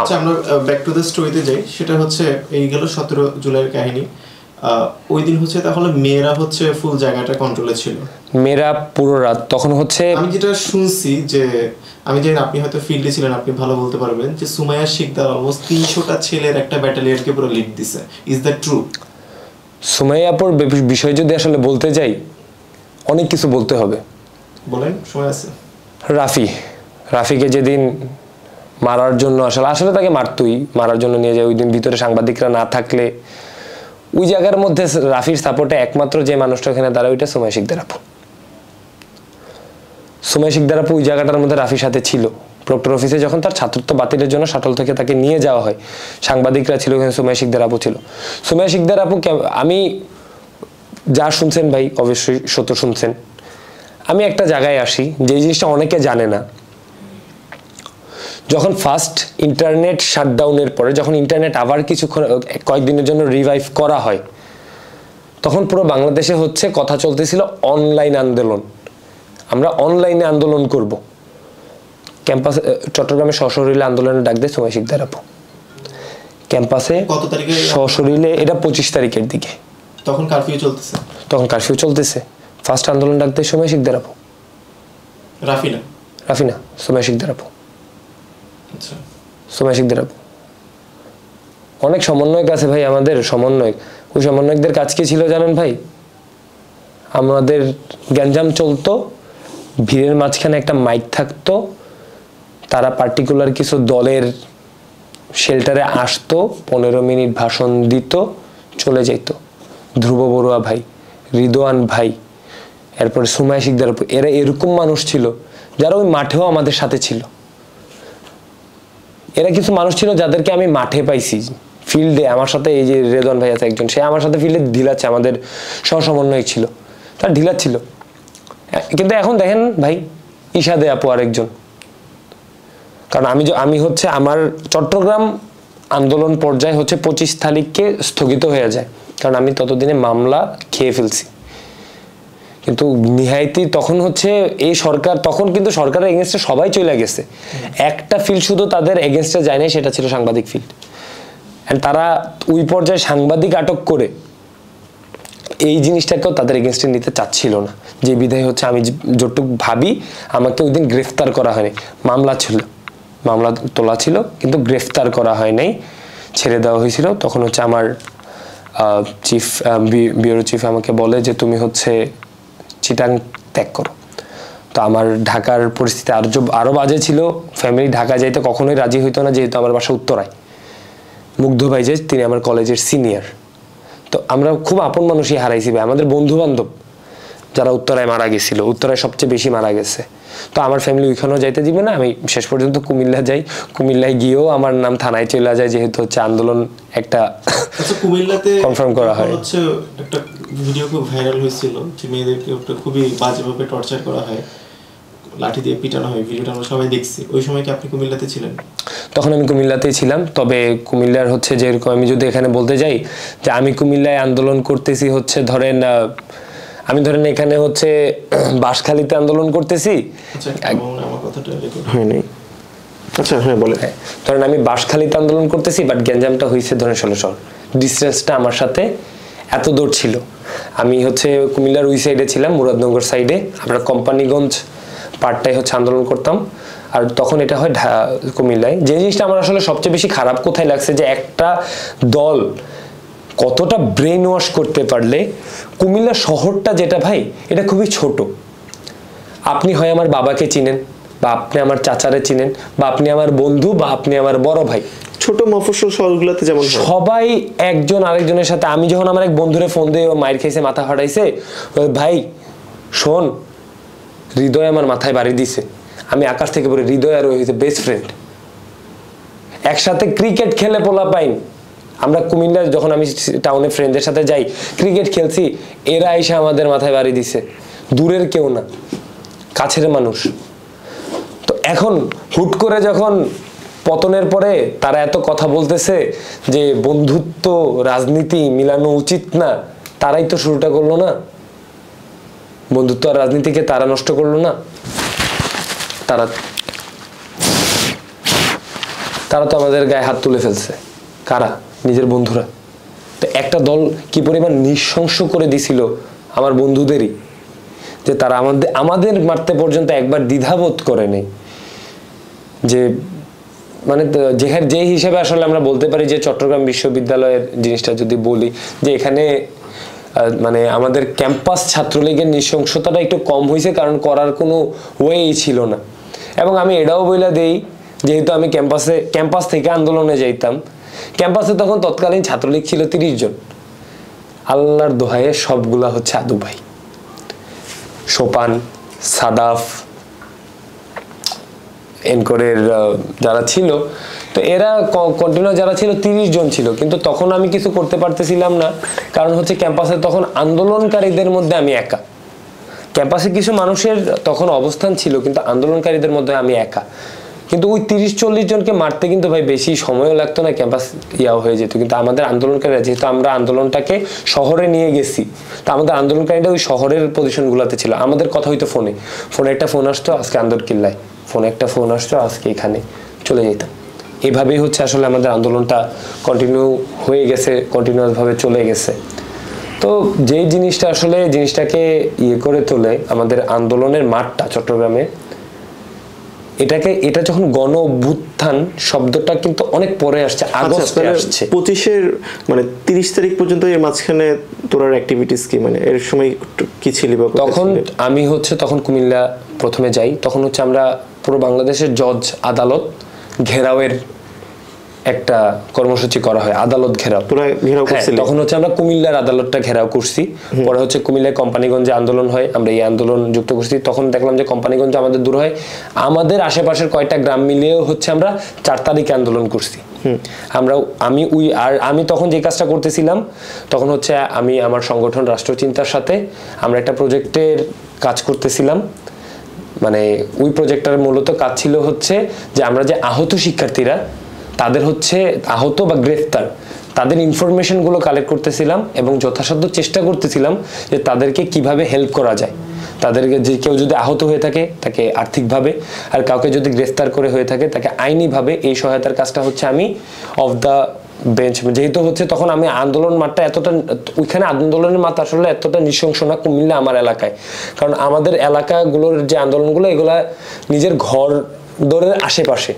আচ্ছা আমরা back to the স্টোরিতে যাই। সেটা হচ্ছে এই গেল 17 জুলাইয়ের কাহিনী। ওই দিন হচ্ছে তাহলে মেয়েরা হচ্ছে ফুল জায়গাটা কন্ট্রোলে ছিল, মেয়েরা পুরো রাত। তখন হচ্ছে আমি যেটা শুনছি যে, আমি জানি আপনি হয়তো ফিল্ডে ছিলেন, আপনি ভালো বলতে পারবেন, যে সুমাইয়া শিকদার অলমোস্ট 300টা ছেলের একটা ব্যাটালিয়নকে পুরো লিড দিছে। Is that true? সুমাইয়াপুর বিষয় যদি আসলে বলতে যাই, অনেক কিছু বলতে হবে। বলেন, সময় আছে। রাফিকে যেদিন মারার জন্য আসলে তাকে মারার জন্য নিয়ে যায়, ওই দিন ভিতরে সাংবাদিকরা না থাকলে ওই জায়গার মধ্যে রাফির সাপোর্টে একমাত্র যে মানুষটা ওখানে দাঁড়ায় ওইটা সুমাইয়া শিকদার আপু। সুমাইয়া শিকদার আপু ওই জায়গাটার মধ্যে রাফির সাথে ছিল। প্রক্টর অফিসে যখন তার ছাত্রত্ব বাতিলের জন্য শাটল থেকে তাকে নিয়ে যাওয়া হয়, সাংবাদিকরা ছিল ওখানে, সুমাইয়া শিকদার আপু ছিল। সুমাইয়া শিকদার আপু, আমি যা শুনছেন ভাই অবশ্যই সত্য শুনছেন। আমি একটা জায়গায় আসি যে জিনিসটা অনেকে জানে না। যখন ফার্স্ট ইন্টারনেট শাটডাউনের পরে, যখন ইন্টারনেট আবার কয়েকদিনের জন্য রিভাইভ করা হয়, তখন পুরো বাংলাদেশে হচ্ছে কথা চলতেছিল অনলাইন আন্দোলন। আমরা অনলাইনে আন্দোলন করব। ক্যাম্পাসে চট্টগ্রামে সশরীরে আন্দোলনের ডাক দেয় সুমাইয়া শিকদার আপু। ক্যাম্পাসে কত তারিখে সশরীরে? এটা 25 তারিখের দিকে। তখন কারফিউ চলতেছে। ফার্স্ট আন্দোলন ডাক দেয় সুমাইয়া শিকদার আপু। রাফিনা, সুমাইয়া শিকদার আপু। আচ্ছা, সুমাইয়া শিকদার আপু। অনেক সমন্বয়ক আছে ভাই, আমাদের সমন্বয়ক। ওই সমন্বয়কদের কাজ কি ছিল জানেন ভাই? আমাদের গ্যাঞ্জাম চলতো, ভিড়ের মাঝখানে একটা মাইক থাকতো, তারা পার্টিকুলার কিছু দলের শেল্টারে আসতো, 15 মিনিট ভাষণ দিত, চলে যেত। ধ্রুব বড়ুয়া ভাই, রিদওয়ান ভাই, এরপরে সুমাইয়া শিকদার আপু, এরা এরকম মানুষ ছিল যারা ওই মাঠেও আমাদের সাথে ছিল। এরা কিছু মানুষ ছিল যাদেরকে আমি মাঠে পাইছি, ফিল্ডে আমার সাথে। এই যে রেদওয়ান ভাই আছে একজন, সে আমার সাথে ফিল্ডে ঢিলাচ্ছে, আমাদের সহসমন্বয়ক ছিল, তার ঢিলাচ্ছিল। কিন্তু এখন দেখেন ভাই, ইশাদে আপু আরেকজন। কারণ আমি হচ্ছে আমার চট্টগ্রাম আন্দোলন পর্যায়ে হচ্ছে 25 তারিখকে স্থগিত হয়ে যায়, কারণ আমি ততদিনে মামলা খেয়ে ফেলছি। কিন্তু নিহাইতি তখন হচ্ছে এই সরকার, তখন কিন্তু সরকারের এগেনস্টে সবাই চলে গেছে। একটা ফিল্ড শুধু তাদের এগেনস্টে যায় নাই, সেটা ছিল সাংবাদিক ফিল্ড। এন্ড তারা ওই পর্যায়ে সাংবাদিক আটক করে এই জিনিসটাকেও তাদের এগেনস্টে নিতে চাচ্ছিল না। যে বিধায় হচ্ছে আমি যতটুকু ভাবি, আমাকে ওই দিন গ্রেফতার করা হয়নি। মামলা তোলা ছিল কিন্তু গ্রেফতার করা হয় নাই, ছেড়ে দেওয়া হয়েছিল। তখন হচ্ছে আমার ব্যুরো চিফ আমাকে বলে যে তুমি হচ্ছে চিটাং ত্যাগ করো। তো আমার ঢাকার পরিস্থিতি আরো বাজে ছিল। ফ্যামিলি ঢাকা যাইতে কখনোই রাজি হইতো না, যেহেতু আমার বাসা উত্তরায়। মুগ্ধ ভাই যে তিনি আমার কলেজের সিনিয়র, তো আমরা খুব আপন মানুষই হারাইছি ভাই। আমাদের বন্ধু বান্ধব যারা উত্তরায় মারা গেছিল, উত্তরায় সবচেয়ে বেশি মারা গেছে। তো আমার ফ্যামিলি ওইখানেও যাইতে দিবে না। আমি শেষ পর্যন্ত কুমিল্লা যাই। কুমিল্লায় গিয়েও আমার নাম থানায় চলে যায়, যেহেতু হচ্ছে আন্দোলন একটা কুমিল্লাতে কনফার্ম করা হয়। হচ্ছে একটা ভিডিও খুব ভাইরাল হয়েছিল যে মেয়েদেরকে খুবই বাজেভাবে টর্চার করা হয়, লাঠি দিয়ে পিটানো হয়। ভিডিওটা আমরা সবাই দেখছি। ওই সময় কি আপনি কুমিল্লাতে ছিলেন? তখন আমি কুমিল্লাতেই ছিলাম। তবে কুমিল্লার হচ্ছে যেরকম, আমি যদি এখানে বলতে যাই যে আমি কুমিল্লায় আন্দোলন করতেছি হচ্ছে, ধরেন এখানে হচ্ছে বাঁশখালীতে আন্দোলন করতেছি। আচ্ছা হ্যাঁ বলে। ধরেন আমি বাঁশখালীতে আন্দোলন করতেছি, বাট গ্যাঞ্জামটা হয়েছে ধরেন 16 ডিস্টেন্সটা আমার সাথে এত দূর ছিল। আমি হচ্ছে কুমিল্লার ওই সাইডে ছিলাম, মুরাদনগর সাইডে। আমরা কোম্পানিগঞ্জ পার্টটাই হচ্ছে আন্দোলন করতাম। আর তখন এটা হয় কুমিল্লায়। যে জিনিসটা আমার আসলে সবচেয়ে বেশি খারাপ কোথায় লাগছে, যে একটা দল কতটা ব্রেন ওয়াশ করতে পারলে। কুমিল্লা শহরটা যেটা ভাই, এটা খুবই ছোট। আপনি হয় আমার বাবাকে চিনেন, বা আপনি আমার চাচারে চিনেন, বা আপনি আমার বন্ধু, বা আপনি আমার বড় ভাই। ছোট মফস্বল শহরগুলোতে যেমন সবাই একজন আরেকজনের সাথে। আমি যখন আমার এক বন্ধুরে ফোন দিয়ে মায়ের খাইছে, মাথা ফাটাইছে, ভাই শোন, হৃদয় আমার মাথায় বাড়ি দিছে। আমি আকাশ থেকে পড়ে, হৃদয় আর হয়েছে বেস্ট ফ্রেন্ড, একসাথে ক্রিকেট খেলে পোলা পাইন। আমরা কুমিল্লা যখন আমি টাউনে ফ্রেন্ডদের সাথে যাই, ক্রিকেট খেলছি, এরা এসে আমাদের মাথায় বাড়ি দিছে। দূরের কেউ না, কাছের মানুষ। তো এখন হুট করে যখন পতনের পরে তারা এত কথা বলতেছে যে বন্ধুত্ব রাজনীতি মিলানো উচিত না, তারাই তো শুরুটা করলো না। বন্ধুত্ব আর রাজনীতিকে তারা নষ্ট করলো না। তারা তারা তো আমাদের গায়ে হাত তুলে ফেলছে। কারা? নিজের বন্ধুরা। তো একটা দল কি পরিমাণ নৃশংস করে দিছিল আমার বন্ধুদেরই, যে তারা আমাদের মারতে পর্যন্ত একবার দ্বিধাবোধ করে নেই। যে মানে যে হিসেবে আসলে আমরা বলতে পারি যে চট্টগ্রাম বিশ্ববিদ্যালয়ের জিনিসটা যদি বলি, যে এখানে মানে আমাদের ক্যাম্পাস ছাত্রলীগের নৃশংসতাটা একটু কম হয়েছে, কারণ করার কোনো ওয়েই ছিল না। এবং আমি এটাও বইলা দেই, যেহেতু আমি ক্যাম্পাস থেকে আন্দোলনে যাইতাম, ক্যাম্পাসে তখন তৎকালীন ছাত্রলীগ ছিল 30 জন। আল্লাহর দোহায়ে সবগুলা হচ্ছে আদু ভাই, সোপান, সাদাফ, এনকোরের যারা ছিল, তো এরা কন্টিনিউ যারা ছিল 30 জন ছিল। কিন্তু তখন আমি কিছু করতে পারতেছিলাম না, কারণ হচ্ছে ক্যাম্পাসে তখন আন্দোলনকারীদের মধ্যে আমি একা। ক্যাম্পাসে কিছু মানুষের তখন অবস্থান ছিল, কিন্তু আন্দোলনকারীদের মধ্যে আমি একা। কিন্তু ওই 30-40 জনকে মারতে কিন্তু ভাই বেশি সময়ও লাগতো না, ক্যাম্পাস ইয়াও হয়ে যেত। কিন্তু আমাদের আন্দোলনকারীরা, যেহেতু আমরা আন্দোলনটাকে শহরে নিয়ে গেছি, তো আমাদের আন্দোলনকারীরা ওই শহরের পজিশনগুলোতে ছিল। আমাদের কথা হইতো ফোনে একটা ফোন আসতো আজকে আন্দরকিল্লায়, একটা ফোন আসতো আজকে এখানে, চলে যেতাম। এভাবেই হচ্ছে আসলে আমাদের আন্দোলনটা কন্টিনিউ হয়ে গেছে, কন্টিনিউয়াস ভাবে চলে গেছে। তো যেই জিনিসটা আসলে জিনিসটাকে করে তোলে আমাদের আন্দোলনের মাঠটা চট্টগ্রামে, এটা যখন গণ অভ্যুত্থান শব্দটা কিন্তু অনেক পরে আসছে, আগস্টে আসছে। 25-এর মানে 30 তারিখ পর্যন্ত এর মাঝখানে তোরার অ্যাক্টিভিটিস কি, মানে এর সময় কি ছিল? তখন আমি তখন কুমিল্লা প্রথমে যাই। তখন হচ্ছে আমরা পুরো বাংলাদেশের জজ আদালত ঘেরাওয়ের একটা কর্মসূচি করা হয়, আদালত ঘেরাও। তোরা ঘেরাও করছিলি? তখন হচ্ছে আমরা কুমিল্লার আদালতটা ঘেরাও করছি। পরে হচ্ছে কুমিল্লায় কোম্পানিগঞ্জে আন্দোলন হয়, আমরা এই আন্দোলন যুক্ত করছি। তখন দেখলাম যে কোম্পানিগঞ্জ আমাদের দূর হয়, আমাদের আশেপাশের কয়টা গ্রাম মিলিয়েও হচ্ছে আমরা 4 তারিখে আন্দোলন করছি। আমি তখন যে কাজটা করতেছিলাম, তখন হচ্ছে আমি আমার সংগঠন রাষ্ট্রচিন্তার সাথে আমরা একটা প্রজেক্টের কাজ করতেছিলাম। মানে ওই প্রজেক্টটার মূলত কাজ ছিল হচ্ছে যে আমরা যে আহত শিক্ষার্থীরা, তাদের হচ্ছে আহত বা গ্রেফতার, তাদের ইনফরমেশনগুলো কালেক্ট করতেছিলাম এবং যথাসাধ্য চেষ্টা করতেছিলাম যে তাদেরকে কিভাবে হেল্প করা যায়। তাদেরকে, যে কেউ যদি আহত হয়ে থাকে তাকে আর্থিকভাবে, আর কাউকে যদি গ্রেফতার করে হয়ে থাকে তাকে আইনিভাবে, এই সহায়তার কাজটা হচ্ছে আমি অফ দ্য বেঞ্চ। যেহেতু হচ্ছে তখন আমি আন্দোলন মাঠটা এতটা, ওইখানে আন্দোলনের মাঠ আসলে এতটা নৃশংস না কুমিল্লা আমার এলাকায়, কারণ আমাদের এলাকাগুলোর যে আন্দোলনগুলো এগুলা নিজের ঘর দরের আশেপাশে।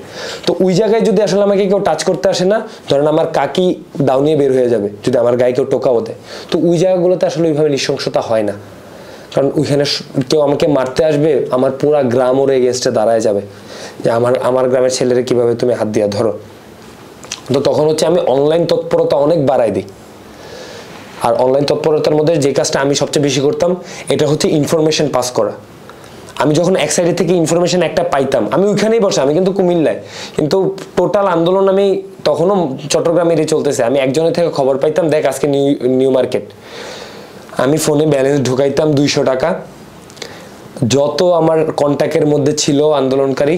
তো ওই জায়গায় যদি আসলে আমাকে কেউ টাচ করতে আসে না, ধরেন আমার কাকি দাও নিয়ে বের হয়ে যাবে যদি আমার গায়ে কেউ টোকাও দেয়, তো ওই জায়গাগুলোতে আসলে ওইভাবে নৃশংসতা হয় না। কারণ ওইখানে কেউ আমাকে মারতে আসবে, আমার পুরা গ্রাম ওর এগেনস্টে দাঁড়ায় যাবে যে আমার গ্রামের ছেলেরা কিভাবে তুমি হাত দিয়া ধরো। তো তখন হচ্ছে আমি অনলাইন তৎপরতা অনেক বাড়াই দিই। আর অনলাইন তৎপরতার মধ্যে যে কাজটা আমি সবচেয়ে বেশি করতাম, এটা হচ্ছে ইনফরমেশন পাস করা। আমি যখন এক সাইডে থেকে ইনফরমেশন একটা পাইতাম, আমি ওইখানেই বসে, আমি কিন্তু কুমিল্লায়, কিন্তু টোটাল আন্দোলন আমি তখনও চট্টগ্রামেরই চলতেছে। আমি একজনের থেকে খবর পাইতাম, দেখ আজকে নিউ মার্কেট, আমি ফোনে ব্যালেন্স ঢুকাইতাম 200 টাকা। যত আমার কন্ট্যাক্টের মধ্যে ছিল আন্দোলনকারী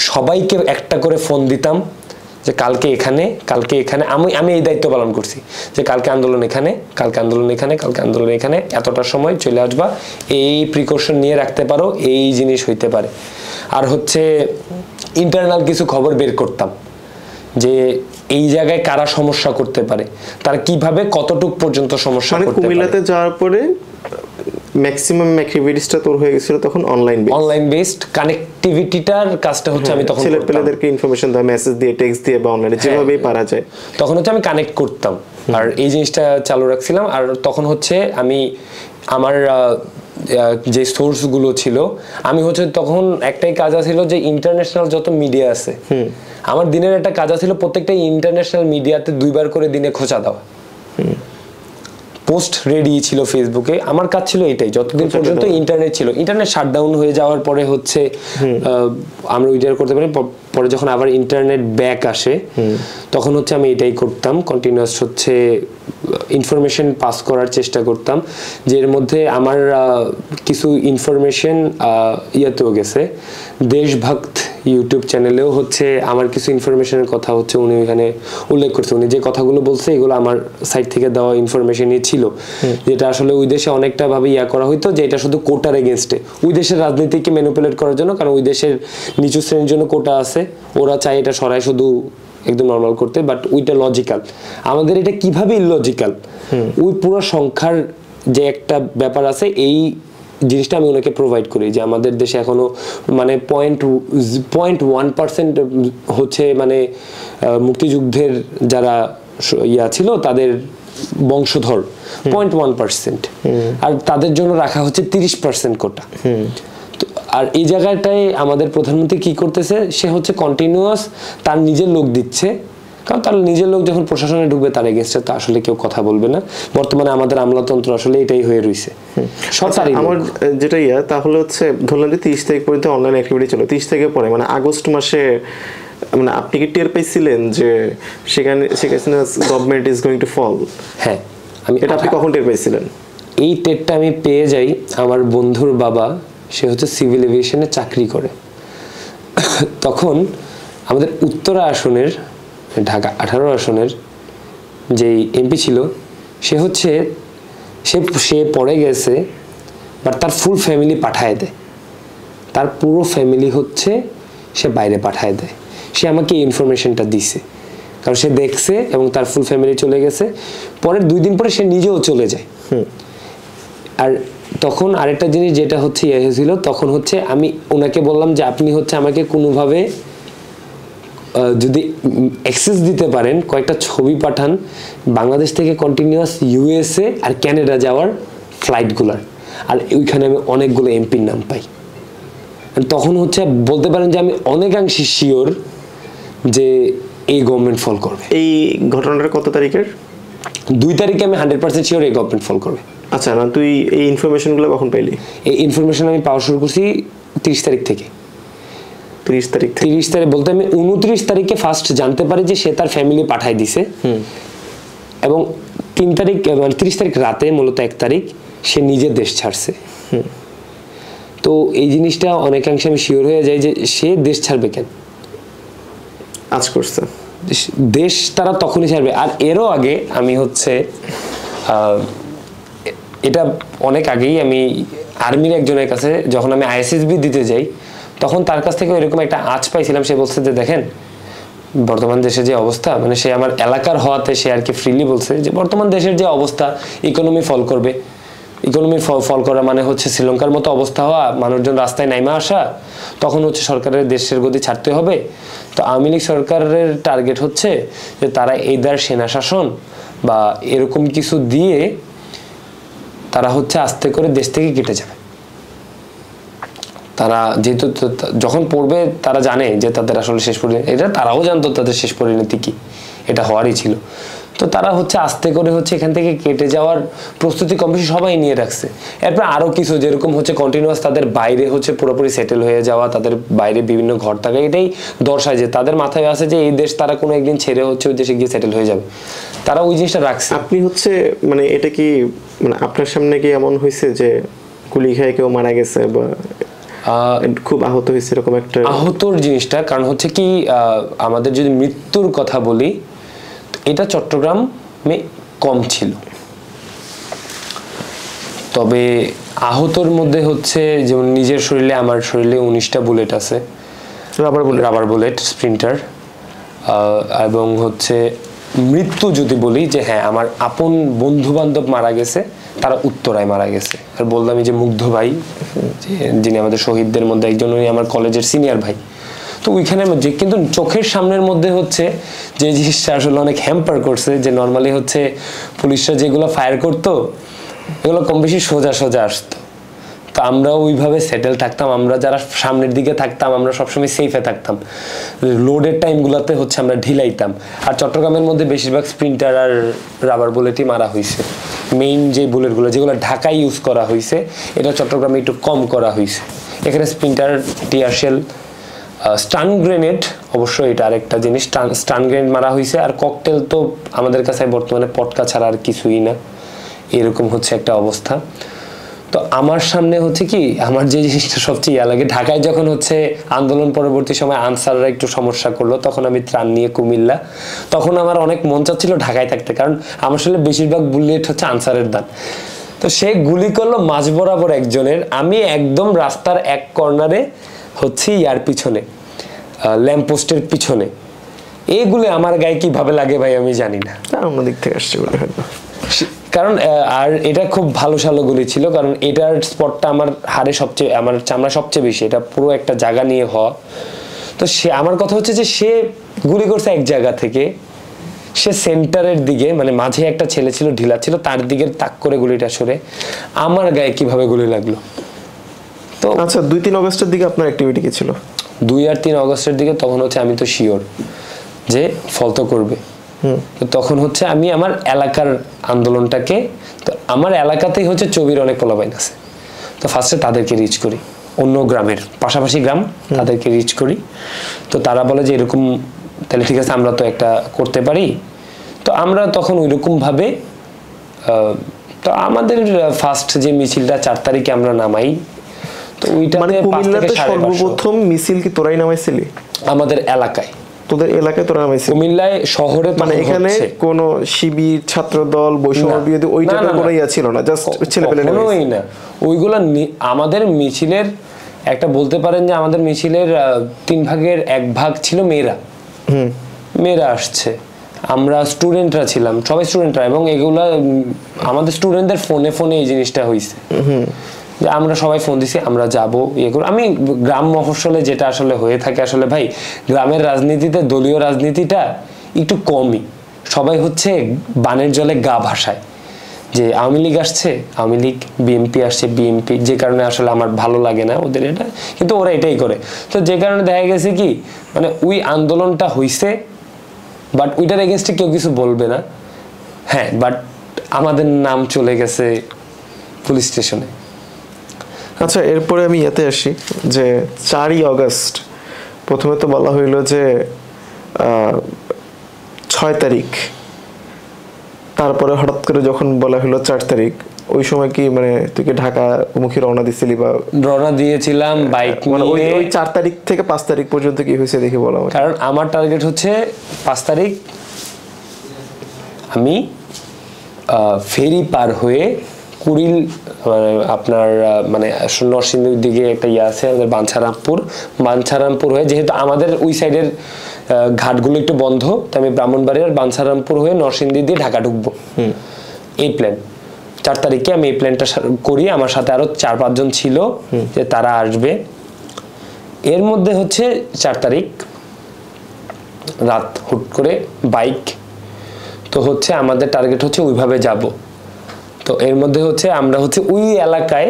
সবাইকে একটা করে ফোন দিতাম যে কালকে এখানে, আমি এই দায়িত্ব পালন করছি যে কালকে আন্দোলন এখানে, কালকে আন্দোলন এখানে, কালকে আন্দোলন এখানে, এতটার সময় চলে আসবা, এই প্রিকশন নিয়ে রাখতে পারো, এই জিনিস হইতে পারে। আর হচ্ছে ইন্টারনাল কিছু খবর বের করতাম যে এই জায়গায় কারা সমস্যা করতে পারে, তারা কিভাবে কতটুক পর্যন্ত সমস্যা করতে পারে। কুমিল্লাতে যাওয়ার পরে ম্যাক্সিমাম অ্যাক্টিভিটিসটা তোর হয়ে গেছিল তখন অনলাইন বেসড কানেক্টিভিটিটার কাজটা হচ্ছে আমি তখন ছেলেপেলেদেরকে ইনফরমেশন দেওয়া, মেসেজ দিয়ে, টেক্সট দিয়ে বা অনলাইনে যেভাবেই পারা যায়, তখন হচ্ছে আমি কানেক্ট করতাম আর এই জিনিসটা চালু রাখছিলাম। আর তখন হচ্ছে আমি আমার যে সোর্সগুলো ছিল, আমি হচ্ছে তখন একটাই কাজ ছিল যে ইন্টারন্যাশনাল যত মিডিয়া আছে, আমার দিনের একটা কাজ ছিল প্রত্যেকটা ইন্টারন্যাশনাল মিডিয়াতে 2 বার করে দিনে খোঁচা দেওয়া। পোস্ট রেডি ছিল ফেসবুকে, আমার কাজ ছিল এটাই যতদিন পর্যন্ত ইন্টারনেট ছিল। ইন্টারনেট শাটডাউন হয়ে যাওয়ার পরে হচ্ছে আমরা উইডার করতে পারি, পরে যখন আবার ইন্টারনেট ব্যাক আসে তখন হচ্ছে আমি এটাই করতাম, কন্টিনিউয়াস হচ্ছে ইনফরমেশন পাস করার চেষ্টা করতাম। যে এর মধ্যে আমার কিছু ইনফরমেশন ইয়াতেও গেছে, দেশভক্ত ইউটিউব চ্যানেলেও হচ্ছে আমার কিছু ইনফরমেশনের কথা হচ্ছে উনি ওইখানে উল্লেখ করছে। উনি যে কথাগুলো বলছে এগুলো আমার সাইড থেকে দেওয়া ইনফরমেশনই ছিল, যেটা আসলে ওই দেশে অনেকটা ভাবে করা হইতো যে এটা শুধু কোটার এগেনস্টে, ওই দেশের রাজনীতিকে ম্যানিপুলেট করার জন্য, কারণ ওই দেশের নিচু শ্রেণীর জন্য কোটা আছে, ওরা চায় এটা সরাই শুধু একদম নর্মাল করতে, বাট ওইটা লজিক্যাল। আমাদের এটা কিভাবে ইললজিক্যাল, ওই পুরো সংখ্যার যে একটা ব্যাপার আছে, এই জিনিসটা আমি ওনাকে প্রোভাইড করি যে আমাদের দেশে এখনো মানে 0.1% হচ্ছে মানে মুক্তিযুদ্ধের যারা ইয়া ছিল তাদের বংশধর, 0.1%, আর তাদের জন্য রাখা হচ্ছে 30% কোটা। আর এই জায়গাটায় আমাদের প্রধানমন্ত্রী কি করতেছে, সে হচ্ছে কন্টিনিউয়াস তার নিজের লোক দিচ্ছে, কারণ তার নিজের লোক যখন প্রশাসনে ঢুকবে তার এগেনস্টে তো আসলে কেউ কথা বলবে না। বর্তমানে আমাদের আমলাতন্ত্র আসলে এটাই হয়ে রয়েছে। আমার যেটা তাহলে হচ্ছে ধরলাম যে 30 তারিখ পর্যন্ত অনলাইন অ্যাক্টিভিটি ছিল, 30 তারিখের পরে মানে আগস্ট মাসে মানে আপনি কি টের পাইছিলেন যে সেখানে government is going to fall? হ্যাঁ, এটা আপনি কখন টের পাইছিলেন? এই টেরটা আমি পেয়ে যাই, আমার বন্ধুর বাবা সে হচ্ছে সিভিল এভিয়েশনে চাকরি করে। তখন আমাদের উত্তরা আসনের, ঢাকা 18 আসনের যেই এমপি ছিল, সে হচ্ছে সে পড়ে গেছে, বাট তার ফুল ফ্যামিলি পাঠায় দেয়, তার পুরো ফ্যামিলি হচ্ছে সে বাইরে পাঠায় দেয়। সে আমাকে এই ইনফরমেশনটা দিছে, কারণ সে দেখছে এবং তার ফুল ফ্যামিলি চলে গেছে। পরের 2 দিন পরে সে নিজেও চলে যায়। আর তখন আরেকটা জিনিস যেটা হচ্ছে হয়েছিল, তখন হচ্ছে আমি ওনাকে বললাম যে আপনি হচ্ছে আমাকে কোনোভাবে যদি অ্যাক্সেস দিতে পারেন, কয়েকটা ছবি পাঠান বাংলাদেশ থেকে কন্টিনিউয়াস ইউএসএ আর ক্যানাডা যাওয়ার ফ্লাইটগুলোর, আর ওইখানে আমি অনেকগুলো এমপির নাম পাই। তখন হচ্ছে বলতে পারেন যে আমি অনেকাংশে শিওর যে এই গভর্নমেন্ট ফল করবে। এই ঘটনাটা কত তারিখের? 2 তারিখে আমি 100% শিওর এই গভর্নমেন্ট ফল করবে। আচ্ছা, না তুই এই ইনফরমেশনগুলো কখন পাইলি? এই ইনফরমেশন আমি পাওয়া শুরু করছি 30 তারিখ থেকে। 30 তারিখ বলতে আমি 29 তারিখে ফার্স্ট জানতে পারি যে সে তার ফ্যামিলি পাঠায় দিছে, এবং 3 তারিখ মানে 30 তারিখ রাতে, মূলত 1 তারিখ সে নিজের দেশ ছাড়ছে। তো এই জিনিসটা অনেকাংশে আমি শিওর হয়ে যাই যে সে দেশ ছাড়বে কেন, আজ করছে দেশ তারা তখনই ছাড়বে। আর এরও আগে আমি হচ্ছে এটা অনেক আগেই আমি আর্মির একজনের কাছে যখন আমি আইএসএসবি দিতে যাই, তখন তার কাছ থেকে এরকম একটা আঁচ পাইছিলাম। সে বলছে যে দেখেন বর্তমান দেশের যে অবস্থা, মানে সে আমার এলাকার হওয়াতে সে আর কি ফ্রিলি বলছে যে বর্তমান দেশের যে অবস্থা, ইকোনমি ফল করবে। ইকোনমি ফল করা মানে হচ্ছে শ্রীলঙ্কার মতো অবস্থা হওয়া, মানুষজন রাস্তায় নাইমা আসা, তখন হচ্ছে সরকারের দেশের গতি ছাড়তে হবে। তো আওয়ামী লীগ সরকারের টার্গেট হচ্ছে যে তারা এইদার সেনা শাসন বা এরকম কিছু দিয়ে তারা হচ্ছে আস্তে করে দেশ থেকে কেটে যাবে। তারা যেহেতু যখন পড়বে তারা জানে যে তাদের আসলে শেষ পরিণতি, এটা তারাও জানতো তাদের শেষ পরিণতি কি, এটা হওয়ারই ছিল। তো তারা হচ্ছে আস্তে করে হচ্ছে এখান থেকে কেটে যাওয়ার প্রস্তুতি কম বেশি সবাই নিয়ে রাখছে। এরপর আরো কিছু যেরকম হচ্ছে কন্টিনিউয়াস তাদের বাইরে হচ্ছে পুরোপুরি সেটেল হয়ে যাওয়া, তাদের বাইরে বিভিন্ন ঘর থাকা, এটাই দর্শায় যে তাদের মাথায় আছে যে এই দেশ তারা কোনো একদিন ছেড়ে হচ্ছে ওই দেশে গিয়ে সেটেল হয়ে যাবে। তারা ওই জিনিসটা রাখছে। আপনি হচ্ছে মানে এটা কি মানে আপনার সামনে কি এমন হয়েছে যে গুলি খেয়ে কেউ মারা গেছে বা খুব আহত হয়েছে এরকম একটা? আহতর জিনিসটা কারণ হচ্ছে কি আমাদের যদি মৃত্যুর কথা বলি, এটা চট্টগ্রামে কম ছিল, তবে আহতর মধ্যে হচ্ছে যেমন নিজের শরীরে, আমার শরীরে 19টা বুলেট আছে, রাবার বুলেট স্প্রিন্টার। এবং হচ্ছে মৃত্যু যদি বলি যে হ্যাঁ আমার আপন বন্ধু বান্ধব মারা গেছে, তারা উত্তরায় মারা গেছে। আর বললাম যে মুগ্ধ ভাই যিনি আমাদের শহীদদের মধ্যে একজন, উনি আমার কলেজের সিনিয়র ভাই। তো ওইখানে যে কিন্তু চোখের সামনের মধ্যে হচ্ছে যে জিনিসটা আসলে অনেক হ্যাম্পার করছে, যে নর্মালি হচ্ছে পুলিশরা যেগুলো ফায়ার করতো এগুলো কম বেশি সোজা সোজা আসতো। তো আমরা ওইভাবে সেটেল থাকতাম, আমরা যারা সামনের দিকে থাকতাম আমরা সবসময় সেফে থাকতাম। লোডের টাইমগুলোতে হচ্ছে আমরা ঢিলাইতাম। আর চট্টগ্রামের মধ্যে বেশিরভাগ স্প্রিন্টার আর রাবার বুলেটই মারা হয়েছে। মেইন যে বুলেটগুলো যেগুলো ঢাকায় ইউজ করা হয়েছে, এটা চট্টগ্রামে একটু কম করা হয়েছে। এখানে splinter, tear shell, stun grenade, অবশ্যই এটা আরেকটা জিনিস, স্টান গ্রেনেড মারা হয়েছে। আর ককটেল তো আমাদের কাছে বর্তমানে পটকা ছাড়া আর কিছুই না, এরকম হচ্ছে একটা অবস্থা। তো আমার সামনে হচ্ছে কি, আমার যে জিনিসটা সবচেয়ে ইয়া লাগে, ঢাকায় যখন হচ্ছে আন্দোলন পরবর্তী সময় আনসাররা একটু সমস্যা করলো, তখন আমি ত্রাণ নিয়ে কুমিল্লা, তখন আমার অনেক মন চাচ্ছিল ঢাকায় থাকতে, কারণ আমার আসলে বেশিরভাগ বুলেট হচ্ছে আনসারের দান। তো সে গুলি করলো মাঝ বরাবর একজনের, আমি একদম রাস্তার এক কর্নারে হচ্ছে ইয়ার পিছনে, ল্যাম্পপোস্টের পিছনে। এইগুলো আমার গায়ে কিভাবে লাগে ভাই আমি জানি না, অন্য দিক থেকে আসছে বলে হয়তো। কারণ আর এটা খুব ভালো সালো গুলি ছিল, কারণ এটার স্পটটা আমার হাড়ে সবচেয়ে, আমার চামড়া সবচেয়ে বেশি, এটা পুরো একটা জায়গা নিয়ে হওয়া। তো সে, আমার কথা হচ্ছে যে সে গুলি করছে এক জায়গা থেকে, সে সেন্টারের দিকে, মানে মাঝে একটা ছেলে ছিল ঢিলা ছিল, তার দিকে তাক করে গুলিটা সরে আমার গায়ে কিভাবে গুলি লাগলো। তো আচ্ছা 2-3 অগস্টের দিকে আপনার অ্যাক্টিভিটি কি ছিল? 2 আর 3 অগস্টের দিকে তখন হচ্ছে আমি তো শিওর যে ফল তো করবে। তো তখন হচ্ছে আমি আমার এলাকার আন্দোলনটাকে, তো আমার এলাকাতেই হচ্ছে চবির অনেক পোলাপাইন আছে, তো ফার্স্টে তাদেরকে রিচ করি, অন্য গ্রামের পাশাপাশি গ্রাম তাদেরকে রিচ করি। তো তারা বলে যে এরকম, তাহলে ঠিক আছে আমরা তো একটা করতে পারি। তো আমরা তখন ওইরকম ভাবে, তো আমাদের ফার্স্ট যে মিছিলটা 4 তারিখে আমরা নামাই, তো ওইটাতে 5 থেকে 5.5 সর্বপ্রথম মিছিল কি তোরাই নামাইছিলি? আমাদের এলাকায়, তোদের এলাকায় তোরা নামাইছিলি? কুমিল্লায় শহরে মানে এখানে কোন শিবির, ছাত্র দল, বৈষম্য বিরোধী ওই টাইপের কোনো ইয়া ছিল না, জাস্ট ছেলেপেলে নামাইছিলি না ওইগুলা। আমাদের মিছিলের একটা বলতে পারেন যে আমাদের মিছিলের 3 ভাগের 1 ভাগ ছিল মেয়েরা। মেয়েরা আসছে, আমরা স্টুডেন্টরা ছিলাম, সবাই স্টুডেন্টরা, এবং এগুলা আমাদের স্টুডেন্টদের ফোনে ফোনে এই জিনিসটা হয়েছে যে আমরা সবাই ফোন দিছি আমরা যাবো ইয়ে করবো। আমি গ্রাম মফস্বলে যেটা আসলে হয়ে থাকে, আসলে ভাই গ্রামের রাজনীতিতে দলীয় রাজনীতিটা একটু কমই, সবাই হচ্ছে বানের জলে গা ভাসায় যে আওয়ামী লীগ আসছে আওয়ামী লীগ, বিএনপি আসছে বিএনপি, যে কারণে আসলে আমার ভালো লাগে না ওদের এটা, কিন্তু ওরা এটাই করে। তো যে কারণে দেখা গেছে কি, মানে ওই আন্দোলনটা হইছে, বাট ওইটার এগেনস্টে কেউ কিছু বলবে না, হ্যাঁ, বাট আমাদের নাম চলে গেছে পুলিশ স্টেশনে। আচ্ছা এরপরে আমি এতে আসি যে 4ই অগস্ট প্রথমে তো বলা হইলো যে 6 তারিখ, তারপরে হঠাৎ করে যখন বলা হলো 4 তারিখ, ওই সময় কি মানে তুই কি ঢাকা মুখী রওনা দিছিলি? বা রওনা দিয়েছিলাম বাইক মানে নিয়ে। ওই 4 তারিখ থেকে 5 তারিখ পর্যন্ত কি হয়েছে দেখি বলা হয়। কারণ আমার টার্গেট হচ্ছে 5 তারিখ আমি ফেরি পার হয়ে কুড়িল, আপনার মানে নরসিংদীর দিকে একটা ইয়ে আছে আমাদের বাঞ্ছারামপুর হয়ে, যেহেতু আমাদের ওই সাইডের ঘাটগুলো একটু বন্ধ, তো আমি ব্রাহ্মণবাড়িয়ার বাঞ্ছারামপুর হয়ে নরসিংদী দিয়ে ঢাকা ঢুকবো, এই প্ল্যান। 4 তারিখে আমি এই প্ল্যানটা করি, আমার সাথে আরো 4-5 জন ছিল যে তারা আসবে। এর মধ্যে হচ্ছে 4 তারিখ রাত হুট করে বাইক, তো হচ্ছে আমাদের টার্গেট হচ্ছে ওইভাবে যাব। তো এর মধ্যে হচ্ছে আমরা হচ্ছে ওই এলাকায়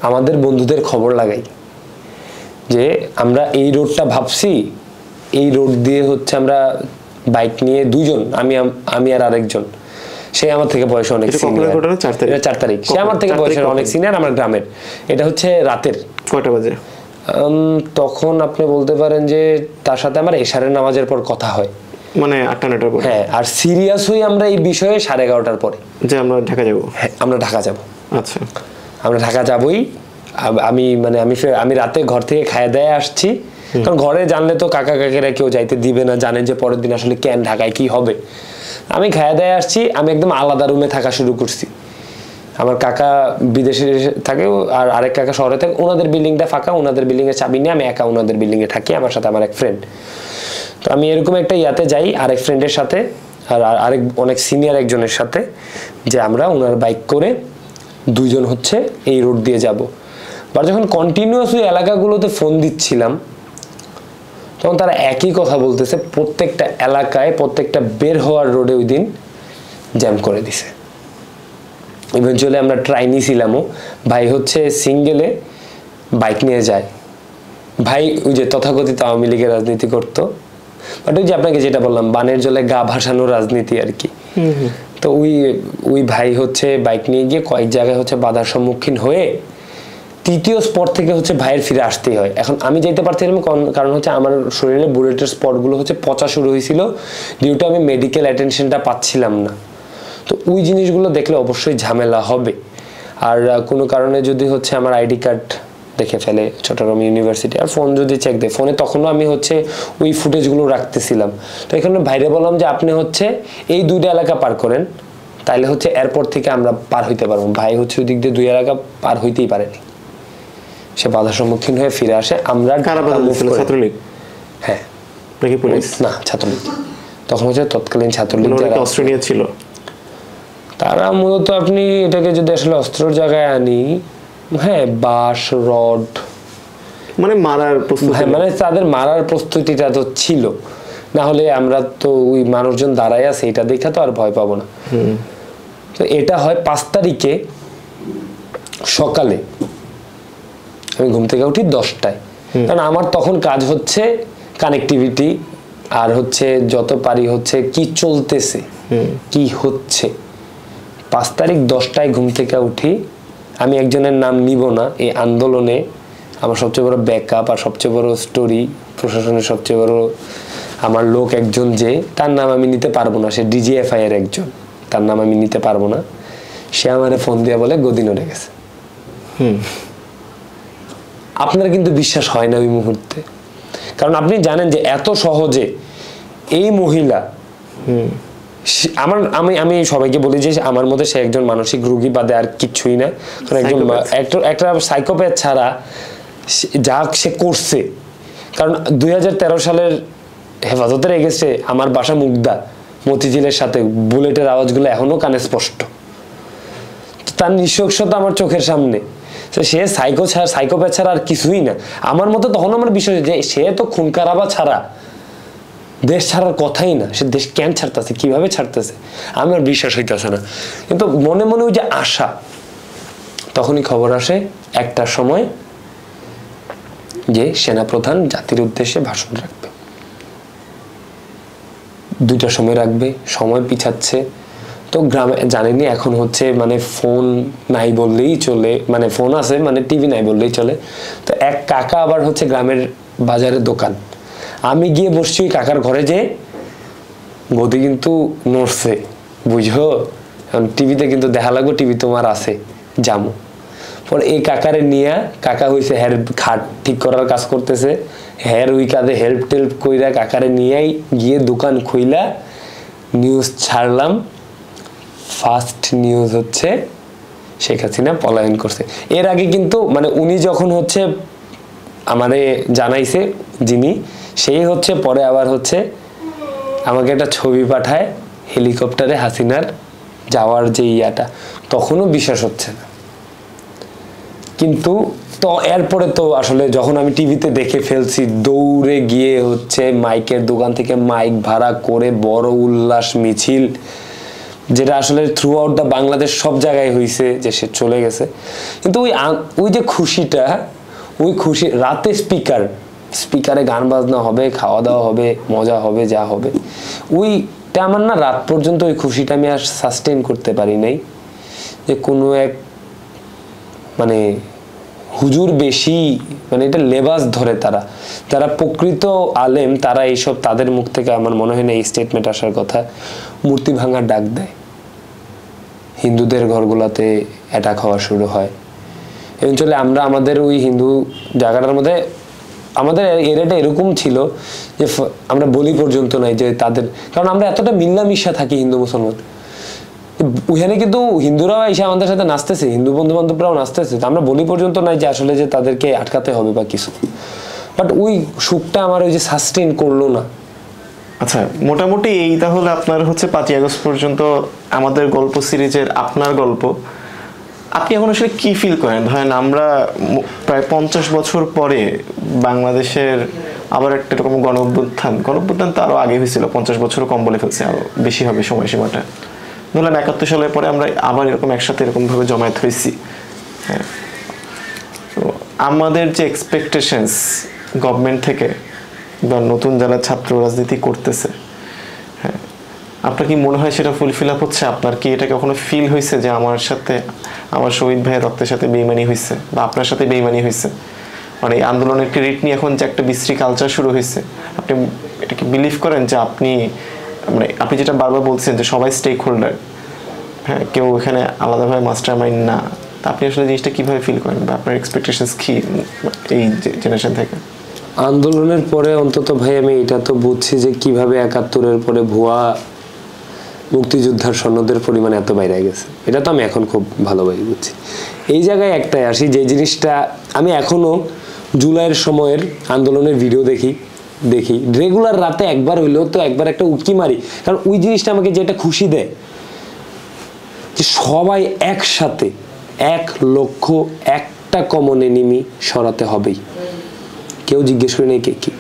আমাদের বন্ধুদের খবর লাগাই যে আমরা এই রোডটা ভাবছি, এই রোড দিয়ে হচ্ছে আমরা বাইক নিয়ে 2 জন, আমি আর আরেকজন, সে আমার থেকে বয়সে অনেক সিনিয়র। 4 তারিখ সে আমার থেকে বয়সে অনেক সিনিয়র, আমার গ্রামের। এটা হচ্ছে রাতের কয়টা বাজে? তখন আপনি বলতে পারেন যে তার সাথে আমার এশারের নামাজের পর কথা হয়, মানে 8-9টার পরে। হ্যাঁ, আর সিরিয়াস হই আমরা এই বিষয়ে 11:30টার পরে যে আমরা ঢাকা যাব। হ্যাঁ, আমরা ঢাকা যাব। আচ্ছা, আমরা ঢাকা যাবই। আমি রাতে ঘর থেকে খাইয়ে দায়ে আসছি, কারণ ঘরে জানলে তো কাকা কাকিরা কেউ যাইতে দিবে না, জানেন যে পরের দিন আসলে কেন ঢাকায় কি হবে। আমি খাইয়ে দায়ে আসছি, আমি একদম আলাদা রুমে থাকা শুরু করছি। আমার কাকা বিদেশে থাকে আর আরেক কাকা শহরে থাকে, ওনাদের বিল্ডিংটা ফাঁকা, ওনাদের বিল্ডিং এর চাবি নিয়ে আমি একা ওনাদের বিল্ডিং এ থাকি, আমার সাথে আমার এক ফ্রেন্ড। তো আমি এরকম একটা ইয়াতে যাই আরেক ফ্রেন্ডের সাথে, আর আরেক অনেক সিনিয়র একজনের সাথে, যে আমরা ওনার বাইক করে 2 জন হচ্ছে এই রোড দিয়ে যাব। বা যখন কন্টিনিউয়াস ওই এলাকাগুলোতে ফোন দিচ্ছিলাম, তখন তারা একই কথা বলতেছে, প্রত্যেকটা এলাকায় প্রত্যেকটা বের হওয়ার রোডে ওই দিন জ্যাম করে দিছে। ইভেনচুয়ালি আমরা ট্রাই নিয়েছিলামও, ভাই হচ্ছে সিঙ্গেলে বাইক নিয়ে যায়, ভাই ওই যে তথাকথিত আওয়ামী লীগের রাজনীতি করতো, বাট ওই যে আপনাকে যেটা বললাম বানের জলে গা ভাসানোর রাজনীতি আর কি। তো ওই ভাই হচ্ছে বাইক নিয়ে গিয়ে কয়েক জায়গায় হচ্ছে বাধার সম্মুখীন হয়ে 3য় স্পট থেকে হচ্ছে ভাইয়ের ফিরে আসতেই হয়। এখন আমি যেতে পারছিলাম কারণ হচ্ছে আমার শরীরে বুলেটের স্পটগুলো হচ্ছে পচা শুরু হয়েছিল, ডিউ টু আমি মেডিকেল অ্যাটেনশনটা পাচ্ছিলাম না। তো ওই জিনিসগুলো দেখলে অবশ্যই ঝামেলা হবে। আর কোনো কারণে যদি হচ্ছে আমার আইডি কার্ড দেখে ফেলে চট্টগ্রাম ইউনিভার্সিটি, আর ফোন যদি চেক দেয়, ফোনে তখনও আমি হচ্ছে ওই ফুটেজগুলো রাখতেছিলাম। তো এখানে বাইরে বললাম যে আপনি হচ্ছে এই 2টা এলাকা পার করেন, তাইলে হচ্ছে এয়ারপোর্ট থেকে আমরা পার হইতে পারবো। ভাই হচ্ছে ওই দিক দিয়ে 2 এলাকা পার হইতেই পারেনি, সে বাধার সম্মুখীন হয়ে ফিরে আসে। আমরা ছাত্রলীগ, হ্যাঁ নাকি পুলিশ? না, ছাত্রলীগ। তখন হচ্ছে তৎকালীন ছাত্রলীগ যারা অস্ত্র নিয়ে ছিল, তারা মূলত, আপনি এটাকে যদি আসলে অস্ত্রের জায়গায় আনি, হ্যাঁ, বাঁশ, রড, মানে মারার প্রস্তুতি, হ্যাঁ, মানে তাদের মারার প্রস্তুতিটা তো ছিল, না হলে আমরা তো ওই মানুষজন দাঁড়ায় আছে এটা দেখা তো আর ভয় পাবো না। তো এটা হয় 5 তারিখে সকালে, আমি ঘুম থেকে উঠি 10টায়, কারণ আমার তখন কাজ হচ্ছে কানেক্টিভিটি, আর হচ্ছে যত পারি হচ্ছে কি চলতেছে, কি হচ্ছে। 5 তারিখ 10টায় ঘুম থেকে উঠি। আমি একজনের নাম নিব না, এই আন্দোলনে আমার সবচেয়ে বড় ব্যাকআপ আর সবচেয়ে বড় স্টোরি, প্রশাসনের সবচেয়ে বড় আমার লোক একজন, যে তার নাম আমি নিতে পারবো না, সে ডিজিএফআই এর একজন, তার নাম আমি নিতে পারবো না। সে আমারে ফোন দিয়ে বলে গদি নড়ে গেছে। আপনার কিন্তু বিশ্বাস হয় না ওই মুহূর্তে, কারণ আপনি জানেন যে এত সহজে এই মহিলা, আমি সবাইকে বলি যে আমার মধ্যে সে একজন মানসিক রোগী বাদে আর কিচ্ছুই না, কারণ একটা সাইকোপ্যাথ ছাড়া যা সে করছে। কারণ 2013 সালের হেফাজতের এগেস্টে আমার বাসা মুগদা, মতিঝিলের সাথে বুলেটের আওয়াজগুলো এখনো কানে স্পষ্ট, তার নৃশংসতা আমার চোখের সামনে। সে সাইকোপ্যাথ ছাড়া আর কিছুই না আমার মতো। তখন আমার বিষয় যে সে তো খুন খারাপ ছাড়া দেশ ছাড়ার কথাই না, সে দেশ কেন ছাড়তেছে, কিভাবে ছাড়তেছে, আমার বিশ্বাস হইতেছে না। কিন্তু মনে মনে ওই যে আশা, তখনই খবর আসে 1টার সময় যে সেনাপ্রধান জাতির উদ্দেশ্যে ভাষণ রাখবে, 2টার সময় রাখবে, সময় পিছাচ্ছে। তো গ্রামে জানেনি এখন হচ্ছে মানে ফোন নাই বললেই চলে, মানে ফোন আছে মানে টিভি নাই বললেই চলে। তো এক কাকা আবার হচ্ছে গ্রামের বাজারের দোকান, আমি গিয়ে বসছি কাকার ঘরে, যে গদি কিন্তু নড়ছে বুঝো, এখন টিভিতে কিন্তু দেখা লাগবে, টিভি তোমার আছে জামু। পরে এই কাকারে নিয়ে, কাকা হয়েছে হ্যার খাট ঠিক করার কাজ করতেছে, হ্যার ওই কাজে হেল্প টেল্প কইরা কাকারে নিয়েই গিয়ে দোকান খুইলা নিউজ ছাড়লাম। ফার্স্ট নিউজ হচ্ছে শেখ হাসিনা পলায়ন করছে। এর আগে কিন্তু মানে উনি যখন হচ্ছে আমারে জানাইছে যিনি, সেই হচ্ছে পরে আবার হচ্ছে আমাকে একটা ছবি পাঠায় হেলিকপ্টারে হাসিনার যাওয়ার যে ইয়াটা, তখনও বিশ্বাস হচ্ছে না। কিন্তু তো এরপরে তো আসলে যখন আমি টিভিতে দেখে ফেলছি, দৌড়ে গিয়ে হচ্ছে মাইকের দোকান থেকে মাইক ভাড়া করে বড় উল্লাস মিছিল, যেটা আসলে থ্রু আউট দ্য বাংলাদেশ সব জায়গায় হয়েছে যে সে চলে গেছে। কিন্তু ওই যে খুশিটা, ওই খুশি রাতে স্পিকারে গান বাজনা হবে, খাওয়া দাওয়া হবে, মজা হবে, যা হবে, ওইটা আমার না রাত পর্যন্ত ওই খুশিটা আমি আর সাস্টেন করতে পারি নাই। যে কোনো এক মানে হুজুর বেশি, মানে এটা লেবাস ধরে তারা প্রকৃত আলেম, তারা এইসব তাদের মুখ থেকে আমার মনে হয় না এই স্টেটমেন্ট আসার কথা। মূর্তি ভাঙার ডাক দেয়, হিন্দুদের ঘরগুলোতে অ্যাটাক হওয়া শুরু হয়। এভেনচুয়ালি আমরা আমাদের ওই হিন্দু জায়গাটার মধ্যে আমাদের এরিয়াটা এরকম ছিল যে আমরা বলি পর্যন্ত নাই যে তাদের, কারণ আমরা এতটা মিল্লামিশা থাকি হিন্দু মুসলমান, ওইখানে কিন্তু হিন্দুরাও এসে আমাদের সাথে নাচতেছে, হিন্দু বন্ধু বান্ধবরাও নাচতেছে, আমরা বলি পর্যন্ত নাই যে আসলে যে তাদেরকে আটকাতে হবে বা কিছু। বাট ওই সুখটা আমার ওই যে সাস্টেন করলো না। আচ্ছা, মোটামুটি এই তাহলে আপনার হচ্ছে 5ই আগস্ট পর্যন্ত আমাদের গল্প সিরিজের আপনার গল্প। আপনি এখন আসলে কি ফিল করেন? ধরেন আমরা প্রায় 50 বছর পরে বাংলাদেশের আবার একটা এরকম গণ অভ্যুত্থান তো আরো আগে হয়েছিল, 50 বছরও কম বলে ফেলছে, আরো বেশি হবে সময়সীমাটা। ধরলাম 71 সালের পরে আমরা আবার এরকম একসাথে এরকম ভাবে জমায়েত হয়েছি। হ্যাঁ, তো আমাদের যে এক্সপেকটেশনস গভর্নমেন্ট থেকে বা নতুন যারা ছাত্র রাজনীতি করতেছে, হ্যাঁ, আপনার কি মনে হয় সেটা ফুলফিল আপ হচ্ছে? আপনার কি এটা কখনো ফিল হয়েছে যে আমার সাথে আমার শহীদ ভাইয়ের রক্তের সাথে বেইমানি হয়েছে বা আপনার সাথে বেইমানি হয়েছে? মানে এই আন্দোলনের ক্রেডিট নিয়ে এখন যে একটা বিশ্রী কালচার শুরু হয়েছে, আপনি এটা কি বিলিভ করেন যে আপনি মানে আপনি যেটা বারবার বলছেন যে সবাই স্টেক হোল্ডার, হ্যাঁ, কেউ এখানে আলাদাভাবে মাস্টার মাইন্ড না, তা আপনি আসলে জিনিসটা কিভাবে ফিল করেন বা আপনার এক্সপেকটেশনস কি এই জেনারেশন থেকে? আন্দোলনের পরে অন্তত ভাই আমি এটা তো বুঝছি যে কিভাবে 71-এর পরে ভুয়া মুক্তিযোদ্ধার সনদের পরিমাণ এত বাইরে গেছে, এটা তো আমি এখন খুব ভালোভাবে বুঝছি। এই জায়গায় একটাই আসি, যে জিনিসটা আমি এখনো জুলাইয়ের সময়ের আন্দোলনের ভিডিও দেখি, দেখি রেগুলার রাতে একবার হইলেও তো একবার একটা উকি মারি, কারণ ওই জিনিসটা আমাকে যেটা খুশি দেয় যে সবাই একসাথে এক লক্ষ্য, একটা কমন এনিমি সরাতে হবেই। কেউ জিজ্ঞেস করি নাই কে কি।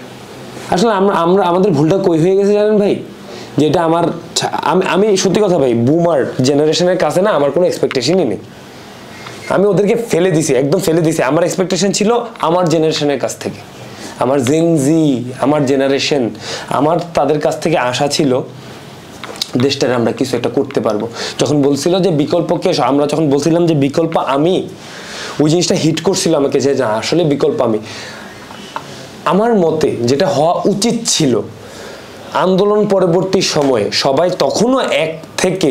আসলে আমরা আমাদের ভুলটা কই হয়ে গেছে জানেন ভাই, যেটা আমার আমি সত্যি কথা ভাই, বুমার জেনারেশনের কাছে না আমার কোনো এক্সপেকটেশনই নেই। আমি ওদেরকে ফেলে দিছি, একদম ফেলে দিছি। আমার এক্সপেকটেশন ছিল আমার জেনারেশনের কাছ থেকে, আমার জেনজি, আমার জেনারেশন, আমার তাদের কাছ থেকে আশা ছিল দেশটারে আমরা কিছু একটা করতে পারবো। যখন বলছিল যে বিকল্পকে, আমরা যখন বলছিলাম যে বিকল্প আমি, ওই জিনিসটা হিট করছিল আমাকে যে না আসলে বিকল্প আমি। আমার মতে যেটা হওয়া উচিত ছিল, আন্দোলন পরবর্তী সময়ে সবাই তখনও এক থেকে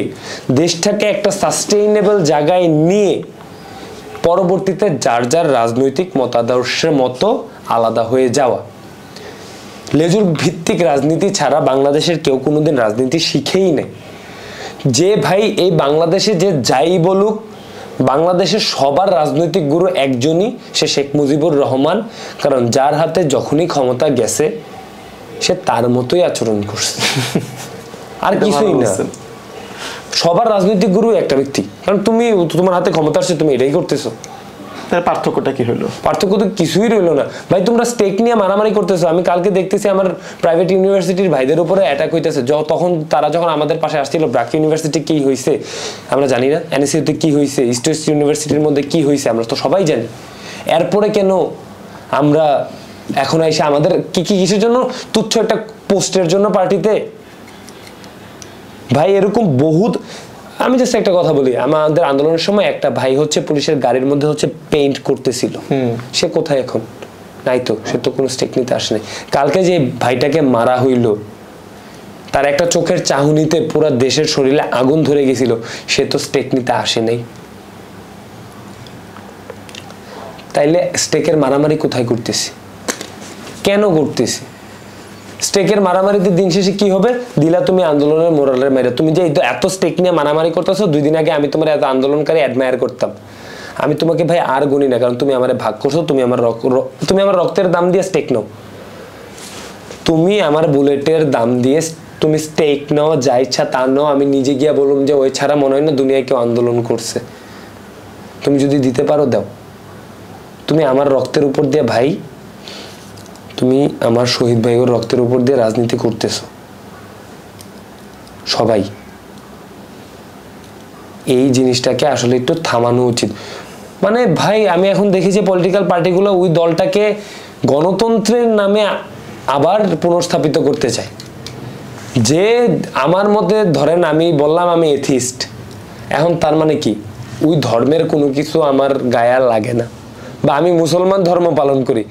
দেশটাকে একটা সাস্টেইনেবল জায়গায় নিয়ে পরবর্তীতে যার যার রাজনৈতিক মতাদর্শের মতো আলাদা হয়ে যাওয়া। লেজুর ভিত্তিক রাজনীতি ছাড়া বাংলাদেশের কেউ কোনোদিন রাজনীতি শিখেই নেই। যে ভাই এই বাংলাদেশে যে যাই বলুক, বাংলাদেশের সবার রাজনৈতিক গুরু একজনই, সে শেখ মুজিবুর রহমান। কারণ যার হাতে যখনই ক্ষমতা গেছে সে তার মতোই আচরণ করছে, আর কিছুই না। সবার রাজনৈতিক গুরু একটা ব্যক্তি, কারণ তুমি তোমার হাতে ক্ষমতা আসছে, তুমি এটাই করতেছো। তার পার্থক্যটা কি হলো? পার্থক্য তো কিছুই রইলো না ভাই। তোমরা স্টেক নিয়ে মারামারি করতেছো। আমি কালকে দেখতেছি আমার প্রাইভেট ইউনিভার্সিটির ভাইদের উপরে অ্যাটাক হইতেছে। তখন তারা যখন আমাদের পাশে আসছিল, ব্র্যাক ইউনিভার্সিটি কি হয়েছে আমরা জানি না, এনএসইউতে কি হয়েছে, ইস্ট ওয়েস্ট ইউনিভার্সিটির মধ্যে কি হয়েছে আমরা তো সবাই জানি। এরপরে কেন আমরা এখন এসে আমাদের কিসের জন্য, তুচ্ছ একটা পোস্টের জন্য পার্টিতে? ভাই এরকম বহুত, আমি জাস্ট একটা কথা বলি, আমাদের আন্দোলনের সময় একটা ভাই হচ্ছে পুলিশের গাড়ির মধ্যে হচ্ছে পেইন্ট করতেছিল, সে কোথায় এখন? নাই তো, সে তো কোনো স্টেক নিতে আসে নাই। কালকে যে ভাইটাকে মারা হইল, তার একটা চোখের চাহনিতে পুরো দেশের শরীরে আগুন ধরে গেছিল, সে তো স্টেক নিতে আসে নাই। তাইলে স্টেকের মারামারি কোথায় করতেছি, কেন করতেছি? স্টেকের মারামারিতে দিন শেষে কি হবে? দিলা তুমি আন্দোলনের মোরালের মেরে। তুমি যে এত স্টেক নিয়ে মারামারি করতেছো, 2 দিন আগে আমি তোমার এত আন্দোলনকারী অ্যাডমায়ার করতাম। আমি তোমাকে ভাই আর গুনি না, কারণ তুমি আমার ভাগ করছো, তুমি আমার রক্তের দাম দিয়ে স্টেক নাও, তুমি আমার বুলেটের দাম দিয়ে তুমি স্টেক নাও, যা ইচ্ছা তা নাও। আমি নিজে গিয়া বললাম যে ওই ছাড়া মনে হয় না দুনিয়ায় কেউ আন্দোলন করছে। তুমি যদি দিতে পারো দাও। তুমি আমার রক্তের উপর দিয়ে ভাই, তুমি আমার শহীদ ভাইয়ের রক্তের উপর দিয়ে রাজনীতি করতেছো সবাই। এই জিনিসটাকে আসলে একটু থামানো উচিত। মানে ভাই আমি এখন দেখি যে পলিটিক্যাল পার্টিগুলো ওই দলটাকে গণতন্ত্রের নামে আবার পুনর্স্থাপিত করতে চায়। যে আমার মতে ধরেন আমি বললাম আমি এথিস্ট, এখন তার মানে কি ওই ধর্মের কোনো কিছু আমার গায়ে লাগে না, বা আমি মুসলমান ধর্ম পালন করি,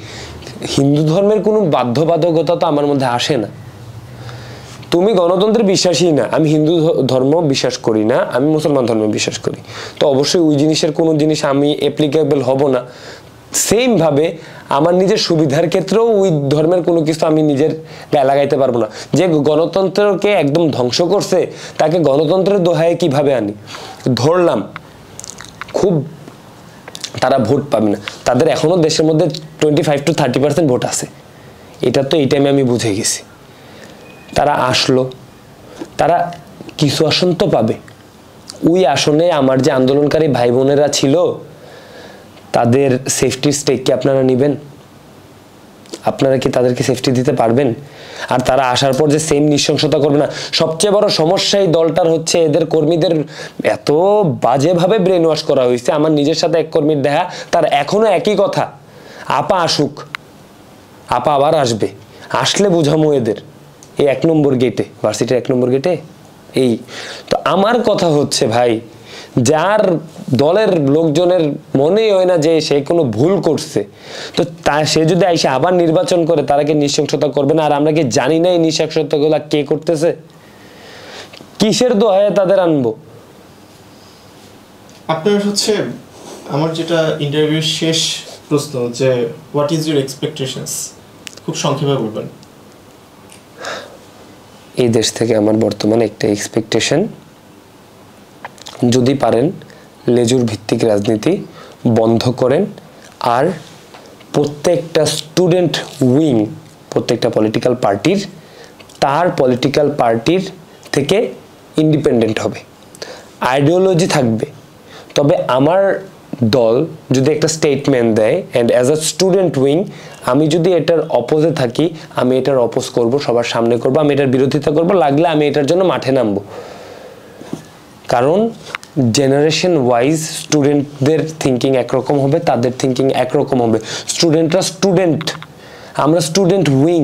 হিন্দু ধর্মের কোনো বাধ্যবাধকতা তো আমার মধ্যে আসে না। তুমি গণতন্ত্রে বিশ্বাসী না, আমি হিন্দু ধর্ম বিশ্বাস করি না, আমি মুসলমান ধর্মে বিশ্বাস করি, তো অবশ্যই ওই জিনিসের কোনো জিনিস আমি অ্যাপ্লিকেবল হব না। সেম ভাবে আমার নিজের সুবিধার ক্ষেত্রেও ওই ধর্মের কোনো কিছু আমি নিজের গায়ে লাগাইতে পারবো না। যে গণতন্ত্রকে একদম ধ্বংস করছে, তাকে গণতন্ত্রের দোহায় কিভাবে আনি? ধরলাম খুব তারা ভোট পাবে না, তাদের এখনো দেশের মধ্যে 25 to 30% ভোট আছে, এটা তো এই টাইমে আমি বুঝে গেছি। তারা আসলো, তারা কিছু আসন তো পাবে। ওই আসনে আমার যে আন্দোলনকারী ভাই বোনেরা ছিল, তাদের সেফটির স্টেক কি আপনারা নেবেন? আপনারা কি তাদেরকে সেফটি দিতে পারবেন? আর তারা আসার পর যে সেম নৃশংসতা করবে না। সবচেয়ে বড় সমস্যা এই দলটার হচ্ছে এদের কর্মীদের এত বাজেভাবে ব্রেন ওয়াশ করা হয়েছে। আমার নিজের সাথে এক কর্মীর দেখা, তার এখনো একই কথা, আপা আসুক, আপা আবার আসবে, আসলে বুঝামো এদের এই 1 নম্বর গেটে, ভার্সিটির 1 নম্বর গেটে। এই তো আমার কথা হচ্ছে ভাই, যার দলের লোকজনের মনেই হয় না যে সে কোনো ভুল করছে, তো সে যদি এসে আবার নির্বাচন করে, তারা কি নৃশংসতা করবে না? আর আমরা কি জানি না এই নৃশংসতাগুলা কে করতেছে? কিসের দোহায় তাদের আনবো? আপনার হচ্ছে আমার যেটা ইন্টারভিউর শেষ প্রশ্ন, যে হোয়াট ইজ ইউর এক্সপেকটেশনস, খুব সংক্ষেপে বলবেন। এই দেশ থেকে আমার বর্তমানে একটা এক্সপেকটেশন, যদি পারেন লেজুর ভিত্তিক রাজনীতি বন্ধ করেন, আর প্রত্যেকটা স্টুডেন্ট উইং প্রত্যেকটা পলিটিক্যাল পার্টির তার পলিটিক্যাল পার্টির থেকে ইন্ডিপেন্ডেন্ট হবে, আইডিওলজি থাকবে। তবে আমার দল যদি একটা স্টেটমেন্ট দেয় and as a student wing আমি যদি এটার অপোজে থাকি, আমি এটার অপোজ করব, সবার সামনে করব, আমি এটার বিরোধিতা করব, লাগলে আমি এটার জন্য মাঠে নামবো। কারণ জেনারেশন ওয়াইজ স্টুডেন্টদের থিঙ্কিং একরকম হবে, তাদের থিঙ্কিং একরকম হবে। স্টুডেন্টরা স্টুডেন্ট, আমরা স্টুডেন্ট উইং।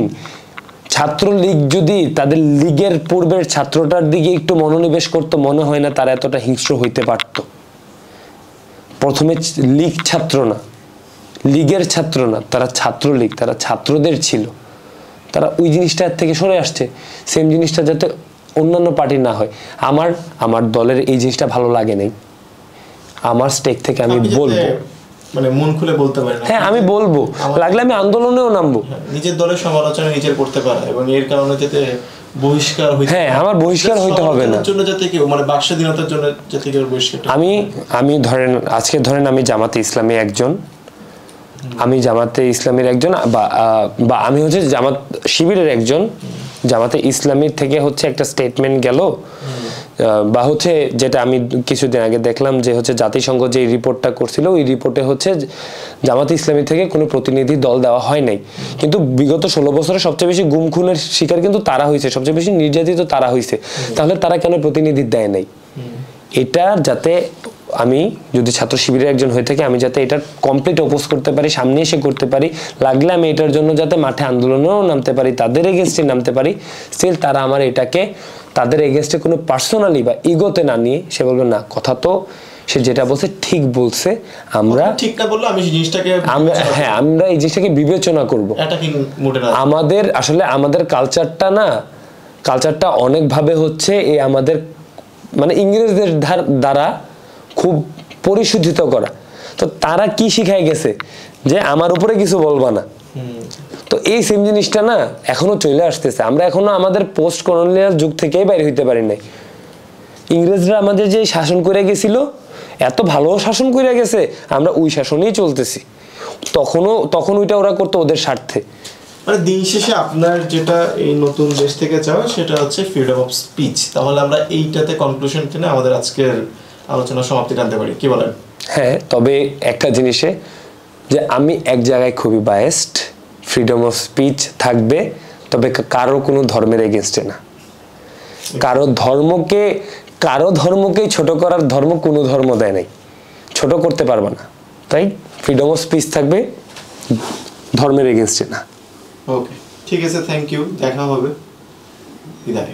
ছাত্র লীগ যদি তাদের লীগের পূর্বের ছাত্রটার দিকে একটু মনোনিবেশ করতো, মনে হয় না তারা এতটা হিংস্র হইতে পারত। প্রথমে লীগ ছাত্র না, লীগের ছাত্র না, তারা ছাত্রলীগ, তারা ছাত্রদের ছিল, তারা ওই জিনিসটার থেকে সরে আসছে। সেম জিনিসটা যাতে অন্যান্য পার্টি না হয়। আমার দলের এই জিনিসটা ভালো লাগে নাই, আমার স্টেক থেকে আমি বলবো, মানে মন খুলে বলতে পারি না। হ্যাঁ আমি বলবো, লাগলে আমি আন্দোলনেও নামবো। নিজের দলের সমালোচনা নিজের করতে পারে এবং এর কারণে যাতে বহিষ্কার হইতে, হ্যাঁ আমার বহিষ্কার হইতে হবে না, জন্য যাতে কেউ মানে বাকস্বাধীনতার জন্য যাতে কেউ বহিষ্কার। আমি ধরেন আজকে ধরেন আমি জামাতে ইসলামী একজন, আমি জামাতে ইসলামীর একজন বা আমি হচ্ছে জামাত শিবিরের একজন, জামাতে ইসলামীর থেকে হচ্ছে একটা স্টেটমেন্ট গেল, বা হচ্ছে যেটা আমি কিছুদিন আগে দেখলাম যে হচ্ছে জাতিসংঘ যে রিপোর্টটা করছিল, ওই রিপোর্টে হচ্ছে জামাতে ইসলামী থেকে কোনো প্রতিনিধি দল দেওয়া হয় নাই। কিন্তু বিগত 16 বছরে সবচেয়ে বেশি গুম খুনের শিকার কিন্তু তারা হয়েছে, সবচেয়ে বেশি নির্যাতিত তারা হয়েছে। তাহলে তারা কেন প্রতিনিধি দেয় নাই? এটা যাতে আমি যদি ছাত্র শিবিরের একজন হয়ে থাকি, আমি যাতে এটার কমপ্লিট অপোজ করতে পারি, সামনে এসে করতে পারি, লাগলে আমি এটার জন্য যাতে মাঠে আন্দোলনেও নামতে পারি, তাদের এগেনস্টে নামতে পারি, স্টিল তারা আমার এটাকে তাদের এগেনস্টে কোনো পার্সোনালি বা ইগোতে না নিয়ে সে বলবে না কথা তো সে যেটা বলছে ঠিক বলছে, আমরা ঠিক না বললে আমি জিনিসটাকে আমরা এই জিনিসটাকে বিবেচনা করব। আমাদের আসলে আমাদের কালচারটা অনেকভাবে হচ্ছে এই আমাদের মানে ইংরেজদের দ্বারা খুব পরিশোধিত করা। তো তারা কি শিখায় গেছে যে আমার উপরে কিছু বলবা না। তো এই সেম জিনিসটা না এখনো চলে আসতেছে। আমরা এখনো আমাদের পোস্ট কলোনিয়াল যুগ থেকেই বাইরে হইতে পারি নাই। ইংরেজরা আমাদের যে শাসন করে গেছিল, এত ভালো শাসন করে গেছে, আমরা ওই শাসনই চলতেছি। তখন ওইটা ওরা করতো ওদের স্বার্থে। মানে দিন শেষে আপনার যেটা এই নতুন দেশ থেকে চাওয়া সেটা হচ্ছে ফ্রিডম অফ স্পিচ। তাহলে আমরা এইটাতে কনক্লুশন টেনে আমাদের আজকের আলোচনা সমাপ্তি টানতে পারি, কি বলেন? হ্যাঁ, তবে একটা জিনিসে যে আমি এক জায়গায় খুবই বায়াসড, ফ্রিডম অফ স্পিচ থাকবে, তবে কারো কোনো ধর্মের এগেনস্টে না। কারো ধর্মকে ছোট করার ধর্ম কোনো ধর্ম দেয় নাই, ছোট করতে পারবে না। তাই ফ্রিডম অফ স্পিচ থাকবে, ধর্মের এগেনস্টে না। ওকে, ঠিক আছে, থ্যাংক ইউ, দেখা হবে, বিদায়।